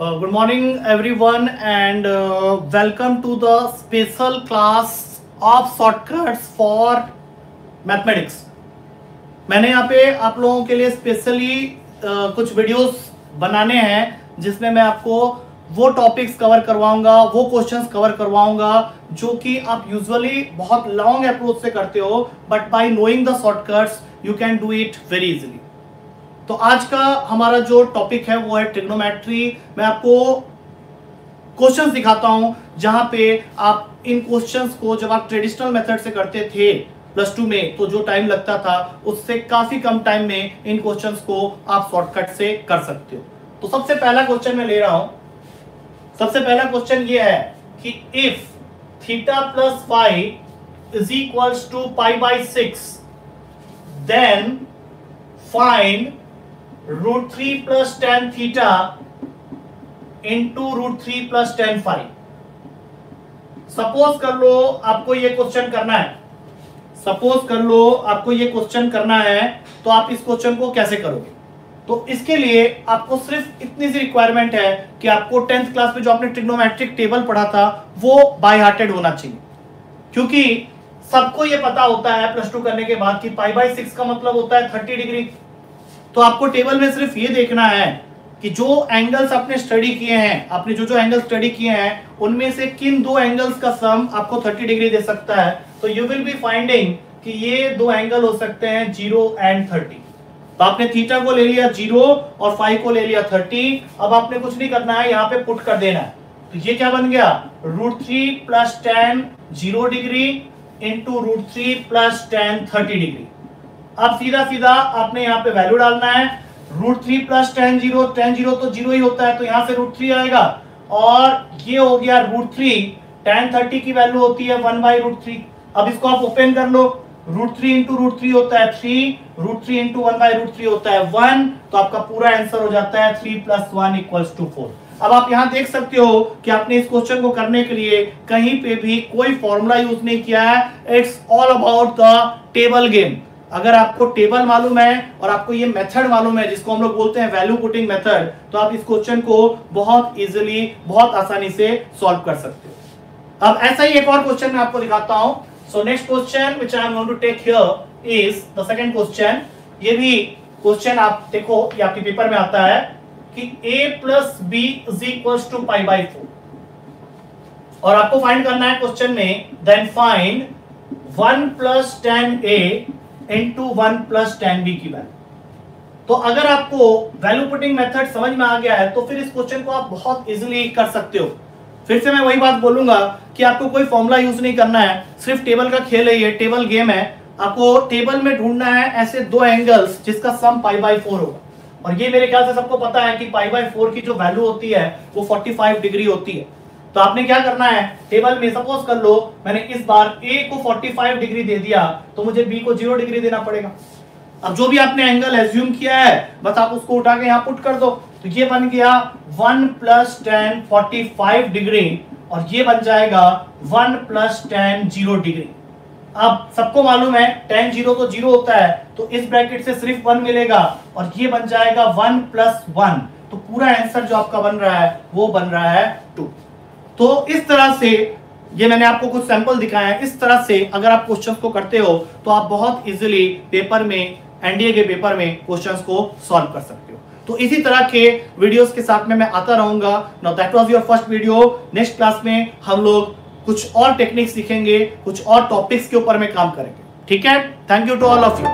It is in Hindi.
Good morning everyone and welcome to the special class of shortcuts for mathematics। मैंने यहाँ पे आप लोगों के लिए स्पेशली कुछ वीडियोस बनाने हैं जिसमें मैं आपको वो टॉपिक्स कवर करवाऊंगा, वो क्वेश्चंस कवर करवाऊंगा जो कि आप यूजुअली बहुत लॉन्ग अप्रोच से करते हो, but by knowing the shortcuts you can do it very easily. तो आज का हमारा जो टॉपिक है वो है ट्रिग्नोमेट्री। मैं आपको क्वेश्चंस दिखाता हूं जहां पे आप इन क्वेश्चंस को जब आप ट्रेडिशनल मेथड से करते थे प्लस 2 में तो जो टाइम लगता था उससे काफी कम टाइम में इन क्वेश्चंस को आप शॉर्टकट से कर सकते हो। तो सबसे पहला क्वेश्चन मैं ले रहा हूं। सबसे पहला क्वेश्चन ये है कि if theta plus five is equals to pi by 6 then find √3 plus tan theta into √3 plus tan five. Suppose कर लो आपको ये क्वेश्चन करना है, तो आप इस क्वेश्चन को कैसे करोगे? तो इसके लिए आपको सिर्फ इतनी सी रिक्वायरमेंट है कि आपको 10th क्लास में जो आपने ट्रिग्नोमेट्रिक टेबल पढ़ा था वो बाय हार्टेड होना चाहिए, क्योंकि सबको ये पता होता है प्लस 2 करने के बाद कि पाई बाई 6 का मतलब होता है 30 डिग्री। तो आपको टेबल में सिर्फ ये देखना है कि जो एंगल्स आपने स्टडी किए हैं, आपने जो एंगल स्टडी किए हैं उनमें से किन दो एंगल्स का सम आपको 30 डिग्री दे सकता है। तो यू विल बी फाइंडिंग कि ये दो एंगल हो सकते हैं 0 एंड 30। तो आपने थीटा को ले लिया 0 और फाइव को ले लिया 30। अब आपने कुछ नहीं करना है, यहाँ पे पुट कर देना है। तो ये क्या बन गया? √3 plus tan 0 degree into √3 plus tan 30 degree. अब सीधा सीधा आपने यहाँ पे वैल्यू डालना है। √3 प्लस tan 0 तो 0 ही होता है, तो यहाँ से √3 आएगा और ये हो गया √3। tan 30 की वैल्यू होती है 1/√3। अब इसको आप ओपन कर लो, √3 इंटू √3 होता है 3, √3 इंटू 1/√3 होता है 1। तो आपका पूरा आंसर हो जाता है 3 + 1 = 4। अब आप यहाँ देख सकते हो कि आपने इस क्वेश्चन को करने के लिए कहीं पे भी कोई फॉर्मूला यूज नहीं किया है। It's all about the table game. अगर आपको टेबल मालूम है और आपको ये मेथड मालूम है जिसको हम लोग बोलते हैं वैल्यू पुटिंग मेथड, तो आप इस क्वेश्चन को बहुत इजीली, बहुत आसानी से सॉल्व कर सकते हो। अब ऐसा ही एक और क्वेश्चन मैं आपको दिखाता हूं। So next question which I am going to take here is the second question. ये भी क्वेश्चन आप देखो, ये आपके पेपर में आता है कि a + b = π/4 और आपको फाइंड करना है क्वेश्चन में then find 1 + tan a into 1 + tan b की वैल्यू। तो अगर आपको वैल्यू पुटिंग मेथड समझ में आ गया है तो फिर इस क्वेश्चन को आप बहुत इजीली कर सकते हो। फिर से मैं वही बात बोलूंगा कि आपको कोई फॉर्मूला यूज नहीं करना है, सिर्फ टेबल का खेल है, ये टेबल गेम है। आपको टेबल में ढूंढना है ऐसे दो एंगल्स जिसका सम π/4 होगा। और ये मेरे ख्याल से सबको पता है कि π/4 की जो वैल्यू होती है वो 45 डिग्री होती है। तो आपने क्या करना है, टेबल में सपोज कर लो मैंने इस बार a को 45 डिग्री दे दिया तो मुझे b को 0 डिग्री देना पड़ेगा। अब जो भी आपने एंगल एज्यूम किया है बस आप उसको उठा के यहाँ पुट कर दो। तो ये बन गया 1 + tan 45 डिग्री और ये बन जाएगा 1 + tan 0 डिग्री। अब सबको मालूम है tan 0 तो 0 होता है, तो इस ब्रैकेट से सिर्फ 1 मिलेगा और ये बन जाएगा 1 + 1। तो पूरा आंसर जो आपका बन रहा है वो बन रहा है 2। तो इस तरह से ये मैंने आपको कुछ सैंपल दिखाए हैं। इस तरह से अगर आप क्वेश्चंस को करते हो तो आप बहुत इजीली पेपर में, एनडीए के पेपर में क्वेश्चंस को सॉल्व कर सकते हो। तो इसी तरह के वीडियोस के साथ में मैं आता रहूंगा। Now that was your first video. Next class में हम लोग कुछ और टेक्निक्स सीखेंगे, कुछ और टॉपिक्स के ऊपर में काम करेंगे। ठीक है, thank you to all of you.